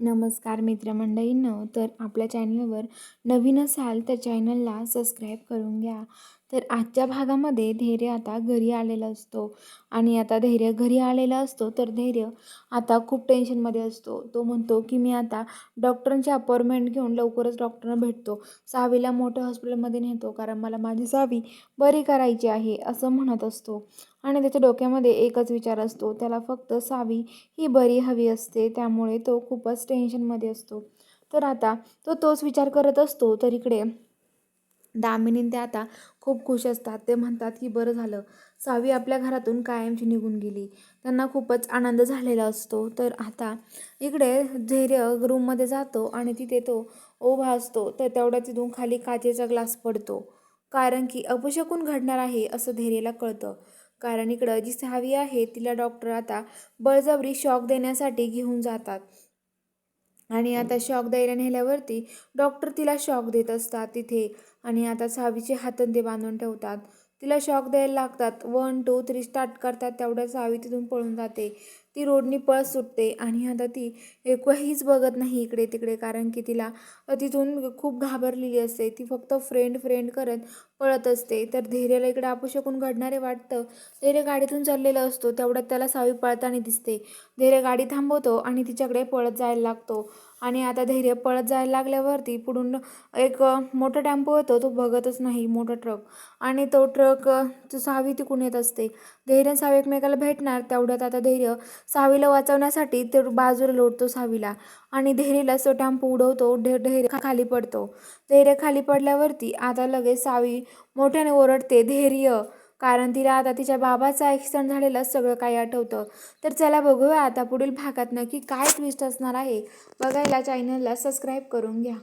नमस्कार मित्रमंडळींनो, तर आपल्या चॅनलवर नवीन असाल तर चॅनलला सबस्क्राईब करून घ्या. तर आजच्या भागामध्ये धैर्य आता घरी आलेला असतो आणि आता धैर्य घरी आलेला असतो. तर धैर्य आता खूप टेन्शनमध्ये असतो. तो म्हणतो की मी आता डॉक्टरांची अपॉइंटमेंट घेऊन लवकरच डॉक्टरांना भेटतो. सावीला मोठ्या हॉस्पिटलमध्ये नेतो, कारण मला माझी सावी बरी करायची आहे असं म्हणत असतो. आणि त्याच्या डोक्यामध्ये एकच विचार असतो, त्याला फक्त सावी ही बरी हवी असते. त्यामुळे तो खूपच टेन्शनमध्ये असतो. तर आता तो तोच विचार करत असतो. तर इकडे दामिनी ते आता खूप खुश असतात. ते म्हणतात की बरं झालं, सावी आपल्या घरातून कायमची निघून गेली. त्यांना खूपच आनंद झालेला असतो. तर आता इकडे धैर्य रूममध्ये जातो आणि तिथे तो उभा असतो. तर तेवढ्या तिथून खाली काचेचा ग्लास पडतो, कारण की अपशकुन घडणार आहे असं धैर्याला कळतं. कारण इकडं जी सावी आहे तिला डॉक्टर आता बळजबरी शॉक देण्यासाठी घेऊन जातात. आणि आता शॉक द्यायला नेल्यावरती डॉक्टर तिला शॉक देत असतात तिथे. आणि आता सावीचे हात ते बांधून ठेवतात. तिला शॉक द्यायला लागतात. 1 2 3 स्टार्ट करतात. तेवढ्या सावी तिथून पळून जाते. ती रोडनी पळत सुटते आणि आता ती एकहीच बघत नाही इकडे तिकडे, कारण की तिला तिथून खूप घाबरलेली असते. ती फक्त फ्रेंड फ्रेंड करत पळत असते. तर धैर्याला इकडे अपशकुन घडणारे वाटतं. धैर्य गाडीतून चाललेला असतो. तेवढ्यात त्याला सावी पळताना दिसते. धैर्य गाडी थांबवतो आणि तिच्याकडे पळत जायला लागतो. आणि आता धैर्य पळत जायला लागल्यावरती पुढून एक मोठा टेम्पो येतो. तो बघतच नाही, मोठा ट्रक. आणि तो ट्रक सावी तिकडून येत असते. धैर्य आणि सावी एकमेकाला भेटणार. तेवढ्यात आता धैर्य सावीला वाचवण्यासाठी ते बाजूला लोटतो सावीला आणि धैर्यला तो टेम्पो उडवतो. धैर्य खाली पडतो. धैर्य खाली पडल्यावरती आता लगेच सावी मोठ्याने ओरडते, धैर्य, कारण तिला आता तिच्या बाबाचा ॲक्सिडेंट झालेलं सगळं काही आठवतं. तर चला बघूया आता पुढील भागात नक्की काय ट्विस्ट असणार आहे. बघायला चॅनलला सबस्क्राईब करून घ्या.